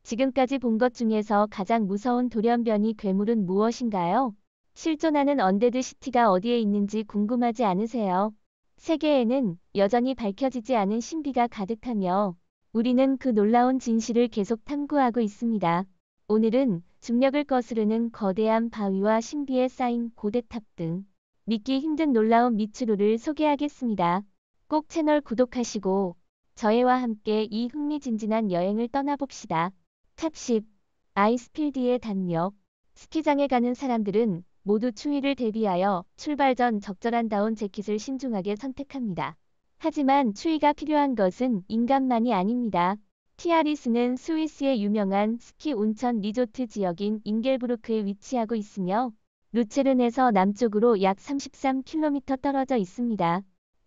지금까지 본 것 중에서 가장 무서운 돌연변이 괴물은 무엇인가요? 실존하는 언데드 시티가 어디에 있는지 궁금하지 않으세요? 세계에는 여전히 밝혀지지 않은 신비가 가득하며 우리는 그 놀라운 진실을 계속 탐구하고 있습니다. 오늘은 중력을 거스르는 거대한 바위와 신비에 쌓인 고대탑 등 믿기 힘든 놀라운 미추루를 소개하겠습니다. 꼭 채널 구독하시고 저희와 함께 이 흥미진진한 여행을 떠나봅시다. 탑 10. 아이스필드의 단력. 스키장에 가는 사람들은 모두 추위를 대비하여 출발 전 적절한 다운 재킷을 신중하게 선택합니다. 하지만 추위가 필요한 것은 인간만이 아닙니다. 티아리스는 스위스의 유명한 스키 온천 리조트 지역인 잉겔브루크에 위치하고 있으며 루체른에서 남쪽으로 약 33km 떨어져 있습니다.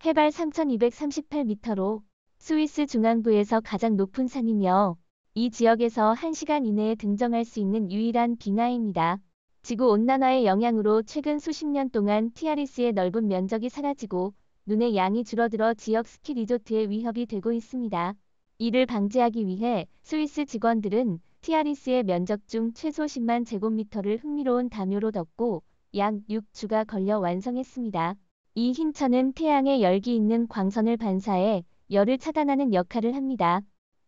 해발 3238m로 스위스 중앙부에서 가장 높은 산이며 이 지역에서 1시간 이내에 등정할 수 있는 유일한 빙하입니다. 지구온난화의 영향으로 최근 수십 년 동안 티아리스의 넓은 면적이 사라지고 눈의 양이 줄어들어 지역 스키 리조트에 위협이 되고 있습니다. 이를 방지하기 위해 스위스 직원들은 티아리스의 면적 중 최소 10만 제곱미터를 흥미로운 담요로 덮고 약 6주가 걸려 완성했습니다. 이 흰 천은 태양의 열기 있는 광선을 반사해 열을 차단하는 역할을 합니다.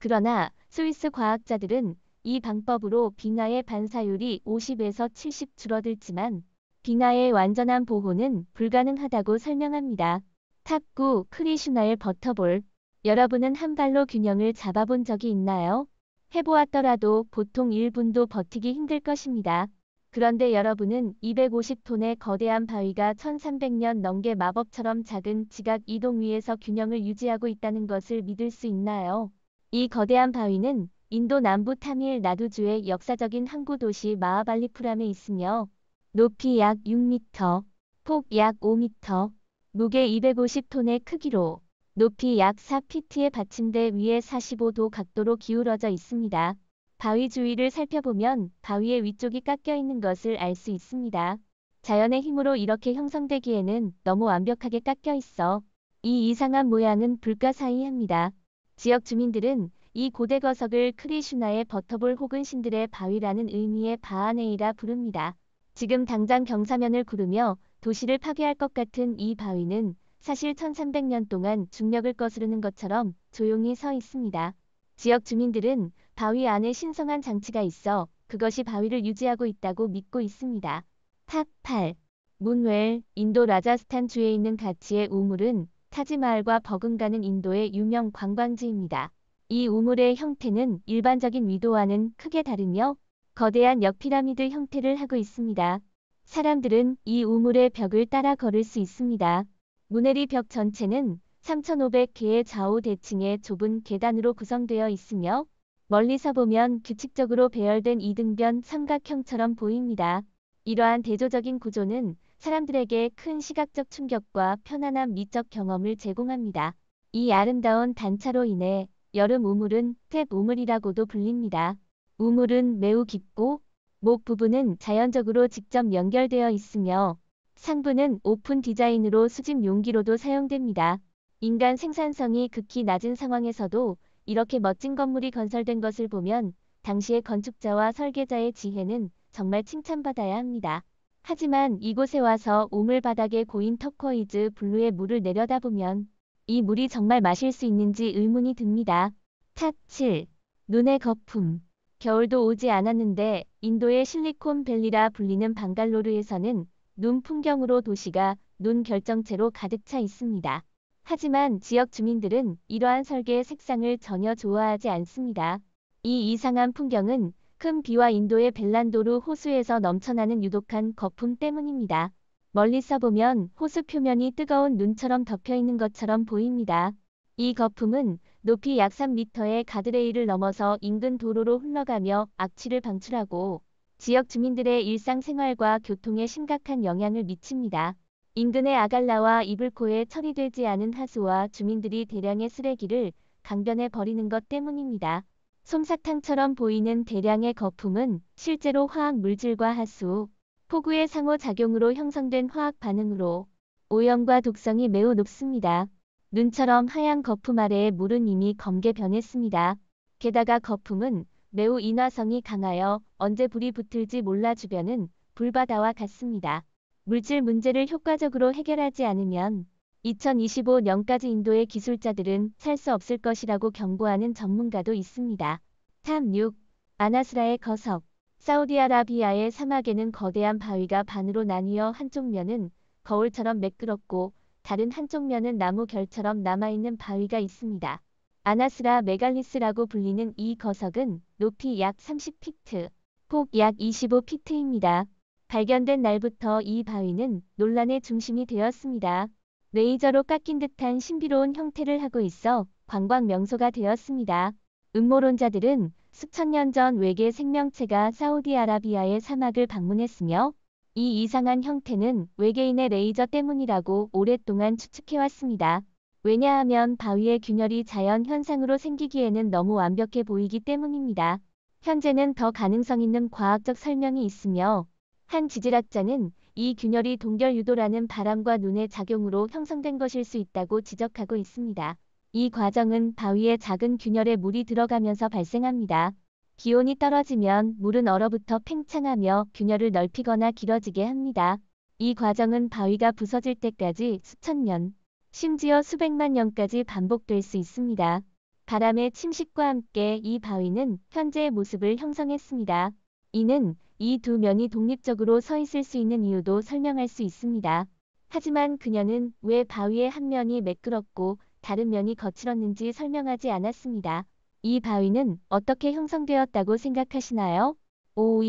그러나 스위스 과학자들은 이 방법으로 빙하의 반사율이 50에서 70 줄어들지만 빙하의 완전한 보호는 불가능하다고 설명합니다. 탑 9. 크리슈나일 버터볼. 여러분은 한 발로 균형을 잡아본 적이 있나요? 해보았더라도 보통 1분도 버티기 힘들 것입니다. 그런데 여러분은 250톤의 거대한 바위가 1300년 넘게 마법처럼 작은 지각 이동 위에서 균형을 유지하고 있다는 것을 믿을 수 있나요? 이 거대한 바위는 인도 남부 타밀 나두주의 역사적인 항구 도시 마하발리푸람에 있으며 높이 약 6m, 폭 약 5m, 무게 250톤의 크기로 높이 약 4피트의 받침대 위에 45도 각도로 기울어져 있습니다. 바위 주위를 살펴보면 바위의 위쪽이 깎여 있는 것을 알 수 있습니다. 자연의 힘으로 이렇게 형성되기에는 너무 완벽하게 깎여 있어 이 이상한 모양은 불가사의합니다. 지역 주민들은 이 고대 거석을 크리슈나의 버터볼 혹은 신들의 바위라는 의미의 바하네이라 부릅니다. 지금 당장 경사면을 구르며 도시를 파괴할 것 같은 이 바위는 사실 1300년 동안 중력을 거스르는 것처럼 조용히 서 있습니다. 지역 주민들은 바위 안에 신성한 장치가 있어 그것이 바위를 유지하고 있다고 믿고 있습니다. 탑 8. 문웰. 인도 라자스탄 주에 있는 가치의 우물은 타지마할과 버금가는 인도의 유명 관광지입니다. 이 우물의 형태는 일반적인 위도와는 크게 다르며 거대한 역피라미드 형태를 하고 있습니다. 사람들은 이 우물의 벽을 따라 걸을 수 있습니다. 문웰이 벽 전체는 3500개의 좌우 대칭의 좁은 계단으로 구성되어 있으며 멀리서 보면 규칙적으로 배열된 이등변 삼각형처럼 보입니다. 이러한 대조적인 구조는 사람들에게 큰 시각적 충격과 편안한 미적 경험을 제공합니다. 이 아름다운 단차로 인해 여름 우물은 탭 우물이라고도 불립니다. 우물은 매우 깊고 목 부분은 자연적으로 직접 연결되어 있으며 상부는 오픈 디자인으로 수집 용기로도 사용됩니다. 인간 생산성이 극히 낮은 상황에서도 이렇게 멋진 건물이 건설된 것을 보면 당시의 건축자와 설계자의 지혜는 정말 칭찬받아야 합니다. 하지만 이곳에 와서 우물 바닥에 고인 터코이즈 블루의 물을 내려다보면 이 물이 정말 마실 수 있는지 의문이 듭니다. 탑 7. 눈의 거품. 겨울도 오지 않았는데 인도의 실리콘밸리라 불리는 방갈로르에서는 눈 풍경으로 도시가 눈 결정체로 가득 차 있습니다. 하지만 지역 주민들은 이러한 설계의 색상을 전혀 좋아하지 않습니다. 이 이상한 풍경은 큰 비와 인도의 벨란도르 호수에서 넘쳐나는 유독한 거품 때문입니다. 멀리서 보면 호수 표면이 뜨거운 눈처럼 덮여 있는 것처럼 보입니다. 이 거품은 높이 약 3m의 가드레일을 넘어서 인근 도로로 흘러가며 악취를 방출하고 지역 주민들의 일상생활과 교통에 심각한 영향을 미칩니다. 인근의 아갈라와 이블코에 처리되지 않은 하수와 주민들이 대량의 쓰레기를 강변에 버리는 것 때문입니다. 솜사탕처럼 보이는 대량의 거품은 실제로 화학 물질과 하수, 폭우의 상호작용으로 형성된 화학 반응으로 오염과 독성이 매우 높습니다. 눈처럼 하얀 거품 아래의 물은 이미 검게 변했습니다. 게다가 거품은 매우 인화성이 강하여 언제 불이 붙을지 몰라 주변은 불바다와 같습니다. 물질 문제를 효과적으로 해결하지 않으면 2025년까지 인도의 기술자들은 살 수 없을 것이라고 경고하는 전문가도 있습니다. 3.6. 아나스라의 거석. 사우디아라비아의 사막에는 거대한 바위가 반으로 나뉘어 한쪽 면은 거울처럼 매끄럽고 다른 한쪽 면은 나무 결처럼 남아있는 바위가 있습니다. 아나스라 메갈리스라고 불리는 이 거석은 높이 약 30피트, 폭 약 25피트입니다. 발견된 날부터 이 바위는 논란의 중심이 되었습니다. 레이저로 깎인 듯한 신비로운 형태를 하고 있어 관광 명소가 되었습니다. 음모론자들은 수천 년 전 외계 생명체가 사우디아라비아의 사막을 방문했으며 이 이상한 형태는 외계인의 레이저 때문이라고 오랫동안 추측해왔습니다. 왜냐하면 바위의 균열이 자연 현상으로 생기기에는 너무 완벽해 보이기 때문입니다. 현재는 더 가능성 있는 과학적 설명이 있으며 한 지질학자는 이 균열이 동결 유도라는 바람과 눈의 작용으로 형성된 것일 수 있다고 지적하고 있습니다. 이 과정은 바위의 작은 균열에 물이 들어가면서 발생합니다. 기온이 떨어지면 물은 얼어붙어 팽창하며 균열을 넓히거나 길어지게 합니다. 이 과정은 바위가 부서질 때까지 수천 년, 심지어 수백만 년까지 반복될 수 있습니다. 바람의 침식과 함께 이 바위는 현재의 모습을 형성했습니다. 이는 이 두 면이 독립적으로 서 있을 수 있는 이유도 설명할 수 있습니다. 하지만 그녀는 왜 바위의 한 면이 매끄럽고 다른 면이 거칠었는지 설명하지 않았습니다. 이 바위는 어떻게 형성되었다고 생각하시나요? 5.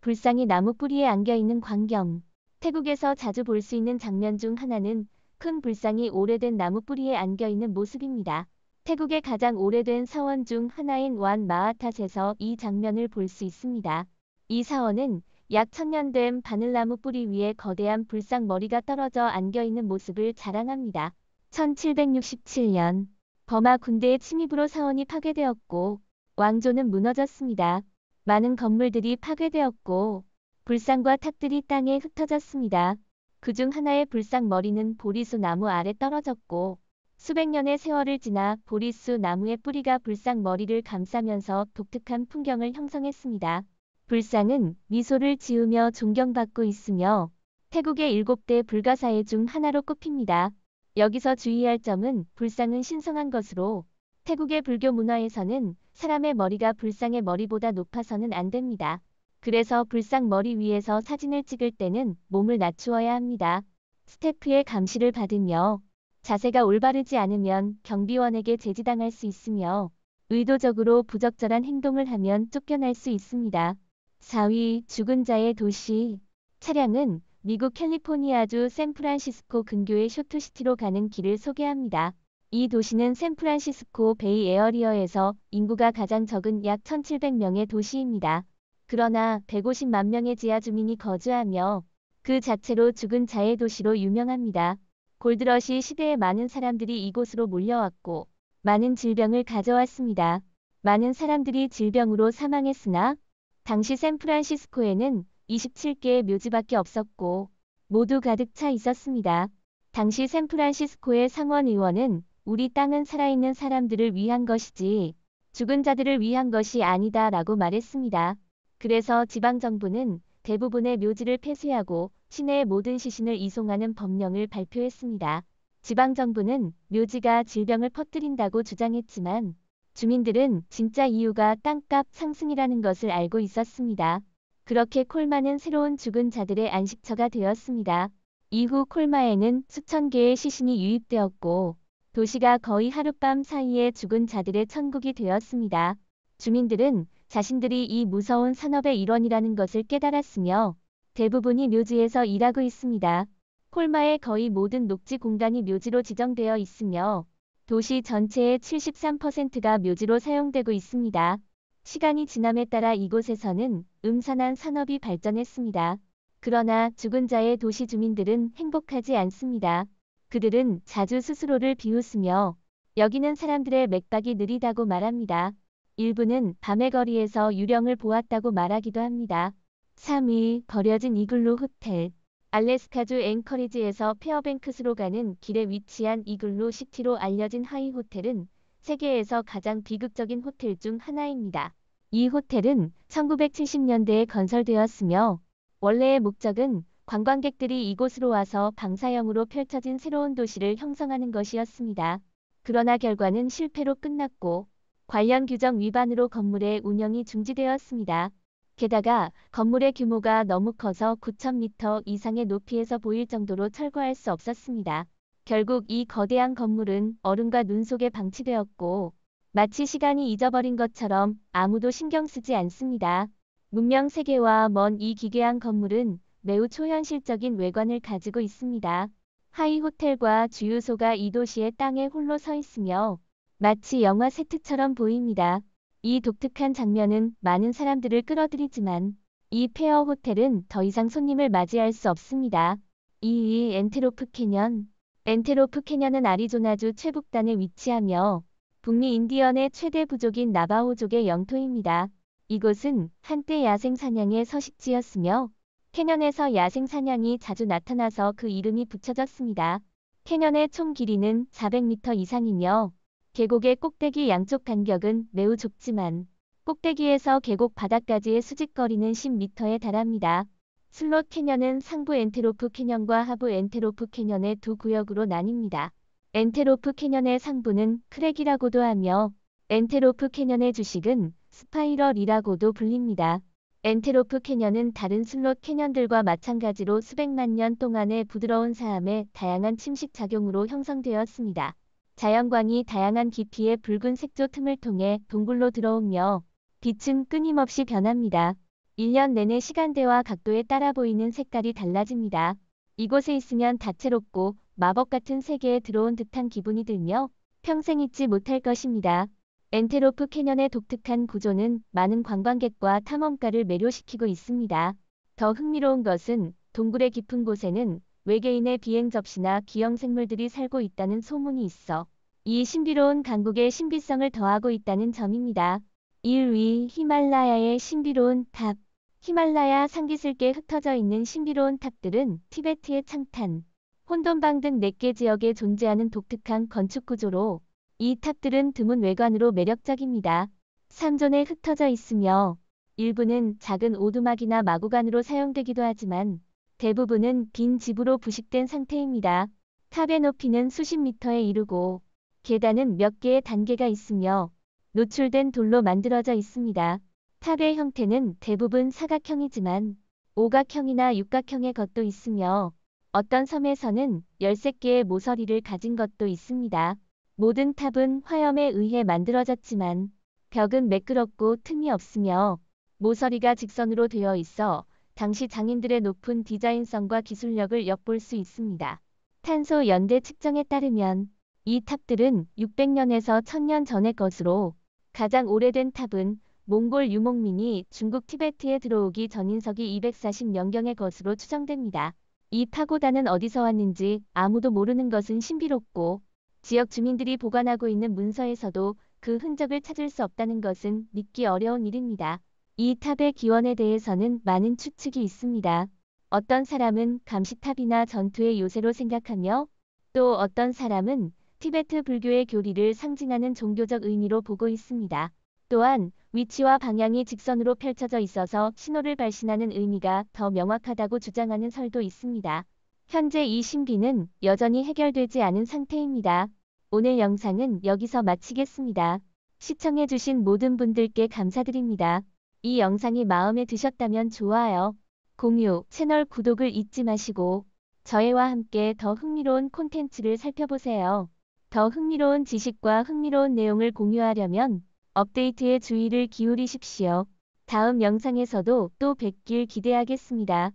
불상이 나무 뿌리에 안겨있는 광경. 태국에서 자주 볼 수 있는 장면 중 하나는 큰 불상이 오래된 나무 뿌리에 안겨있는 모습입니다. 태국의 가장 오래된 사원 중 하나인 완 마하탓에서 이 장면을 볼 수 있습니다. 이 사원은 약 1000년 된 바늘나무 뿌리 위에 거대한 불상 머리가 떨어져 안겨있는 모습을 자랑합니다. 1767년 버마 군대의 침입으로 사원이 파괴되었고 왕조는 무너졌습니다. 많은 건물들이 파괴되었고 불상과 탑들이 땅에 흩어졌습니다. 그중 하나의 불상 머리는 보리수 나무 아래 떨어졌고 수백 년의 세월을 지나 보리수 나무의 뿌리가 불상 머리를 감싸면서 독특한 풍경을 형성했습니다. 불상은 미소를 지으며 존경받고 있으며 태국의 7대 불가사의 중 하나로 꼽힙니다. 여기서 주의할 점은 불상은 신성한 것으로 태국의 불교 문화에서는 사람의 머리가 불상의 머리보다 높아서는 안 됩니다. 그래서 불상 머리 위에서 사진을 찍을 때는 몸을 낮추어야 합니다. 스태프의 감시를 받으며 자세가 올바르지 않으면 경비원에게 제지당할 수 있으며 의도적으로 부적절한 행동을 하면 쫓겨날 수 있습니다. 4위 죽은 자의 도시. 차량은 미국 캘리포니아주 샌프란시스코 근교의 쇼트시티로 가는 길을 소개합니다. 이 도시는 샌프란시스코 베이 에어리어에서 인구가 가장 적은 약 1700명의 도시입니다. 그러나 150만 명의 지하 주민이 거주하며 그 자체로 죽은 자의 도시로 유명합니다. 골드러시 시대에 많은 사람들이 이곳으로 몰려왔고 많은 질병을 가져왔습니다. 많은 사람들이 질병으로 사망했으나 당시 샌프란시스코에는 27개의 묘지밖에 없었고 모두 가득 차 있었습니다. 당시 샌프란시스코의 상원 의원은 우리 땅은 살아있는 사람들을 위한 것이지 죽은 자들을 위한 것이 아니다 라고 말했습니다. 그래서 지방정부는 대부분의 묘지를 폐쇄하고 시내의 모든 시신을 이송하는 법령을 발표했습니다. 지방정부는 묘지가 질병을 퍼뜨린다고 주장했지만 주민들은 진짜 이유가 땅값 상승이라는 것을 알고 있었습니다. 그렇게 콜마는 새로운 죽은 자들의 안식처가 되었습니다. 이후 콜마에는 수천 개의 시신이 유입되었고 도시가 거의 하룻밤 사이에 죽은 자들의 천국이 되었습니다. 주민들은 자신들이 이 무서운 산업의 일원이라는 것을 깨달았으며 대부분이 묘지에서 일하고 있습니다. 콜마의 거의 모든 녹지 공간이 묘지로 지정되어 있으며 도시 전체의 73%가 묘지로 사용되고 있습니다. 시간이 지남에 따라 이곳에서는 음산한 산업이 발전했습니다. 그러나 죽은 자의 도시 주민들은 행복하지 않습니다. 그들은 자주 스스로를 비웃으며 여기는 사람들의 맥박이 느리다고 말합니다. 일부는 밤의 거리에서 유령을 보았다고 말하기도 합니다. 3위 버려진 이글루 호텔. 알래스카주 앵커리지에서 페어뱅크스로 가는 길에 위치한 이글루 시티로 알려진 하이 호텔은 세계에서 가장 비극적인 호텔 중 하나입니다. 이 호텔은 1970년대에 건설되었으며 원래의 목적은 관광객들이 이곳으로 와서 방사형으로 펼쳐진 새로운 도시를 형성하는 것이었습니다. 그러나 결과는 실패로 끝났고 관련 규정 위반으로 건물의 운영이 중지되었습니다. 게다가 건물의 규모가 너무 커서 9,000m 이상의 높이에서 보일 정도로 철거할 수 없었습니다. 결국 이 거대한 건물은 얼음과 눈 속에 방치되었고 마치 시간이 잊어버린 것처럼 아무도 신경 쓰지 않습니다. 문명 세계와 먼 이 기괴한 건물은 매우 초현실적인 외관을 가지고 있습니다. 하이 호텔과 주유소가 이 도시의 땅에 홀로 서 있으며 마치 영화 세트처럼 보입니다. 이 독특한 장면은 많은 사람들을 끌어들이지만 이 폐허 호텔은 더 이상 손님을 맞이할 수 없습니다. 2위 엔테로프 캐년. 엔테로프 캐년은 애리조나주 최북단에 위치하며 북미 인디언의 최대 부족인 나바호족의 영토입니다. 이곳은 한때 야생 사냥의 서식지였으며 캐년에서 야생 사냥이 자주 나타나서 그 이름이 붙여졌습니다. 캐년의 총 길이는 400m 이상이며 계곡의 꼭대기 양쪽 간격은 매우 좁지만 꼭대기에서 계곡 바닥까지의 수직거리는 10m에 달합니다. 슬롯 캐년은 상부 엔테로프 캐년과 하부 엔테로프 캐년의 두 구역으로 나뉩니다. 엔테로프 캐년의 상부는 크랙이라고도 하며 엔테로프 캐년의 주식은 스파이럴이라고도 불립니다. 엔테로프 캐년은 다른 슬롯 캐년들과 마찬가지로 수백만 년 동안의 부드러운 사암의 다양한 침식 작용으로 형성되었습니다. 자연광이 다양한 깊이의 붉은 색조 틈을 통해 동굴로 들어오며 빛은 끊임없이 변합니다. 1년 내내 시간대와 각도에 따라 보이는 색깔이 달라집니다. 이곳에 있으면 다채롭고 마법 같은 세계에 들어온 듯한 기분이 들며 평생 잊지 못할 것입니다. 엔테로프 캐년의 독특한 구조는 많은 관광객과 탐험가를 매료시키고 있습니다. 더 흥미로운 것은 동굴의 깊은 곳에는 외계인의 비행 접시나 기형 생물들이 살고 있다는 소문이 있어 이 신비로운 강국의 신비성을 더하고 있다는 점입니다. 1위 히말라야의 신비로운 탑. 히말라야 산기슭에 흩어져 있는 신비로운 탑들은 티베트의 창탄, 혼돈방 등 4개 지역에 존재하는 독특한 건축 구조로 이 탑들은 드문 외관으로 매력적입니다. 3존에 흩어져 있으며 일부는 작은 오두막이나 마구간으로 사용되기도 하지만 대부분은 빈 집으로 부식된 상태입니다. 탑의 높이는 수십 미터에 이르고 계단은 몇 개의 단계가 있으며 노출된 돌로 만들어져 있습니다. 탑의 형태는 대부분 사각형이지만 오각형이나 육각형의 것도 있으며 어떤 섬에서는 13개의 모서리를 가진 것도 있습니다. 모든 탑은 화염에 의해 만들어졌지만 벽은 매끄럽고 틈이 없으며 모서리가 직선으로 되어 있어 당시 장인들의 높은 디자인성과 기술력을 엿볼 수 있습니다. 탄소 연대 측정에 따르면 이 탑들은 600년에서 1000년 전의 것으로 가장 오래된 탑은 몽골 유목민이 중국 티베트에 들어오기 전인석이 240년경의 것으로 추정됩니다. 이 파고다는 어디서 왔는지 아무도 모르는 것은 신비롭고 지역 주민들이 보관하고 있는 문서에서도 그 흔적을 찾을 수 없다는 것은 믿기 어려운 일입니다. 이 탑의 기원에 대해서는 많은 추측이 있습니다. 어떤 사람은 감시탑이나 전투의 요새로 생각하며 또 어떤 사람은 티베트 불교의 교리를 상징하는 종교적 의미로 보고 있습니다. 또한 위치와 방향이 직선으로 펼쳐져 있어서 신호를 발신하는 의미가 더 명확하다고 주장하는 설도 있습니다. 현재 이 신비는 여전히 해결되지 않은 상태입니다. 오늘 영상은 여기서 마치겠습니다. 시청해주신 모든 분들께 감사드립니다. 이 영상이 마음에 드셨다면 좋아요, 공유, 채널 구독을 잊지 마시고 저희와 함께 더 흥미로운 콘텐츠를 살펴보세요. 더 흥미로운 지식과 흥미로운 내용을 공유하려면 업데이트에 주의를 기울이십시오. 다음 영상에서도 또 뵙길 기대하겠습니다.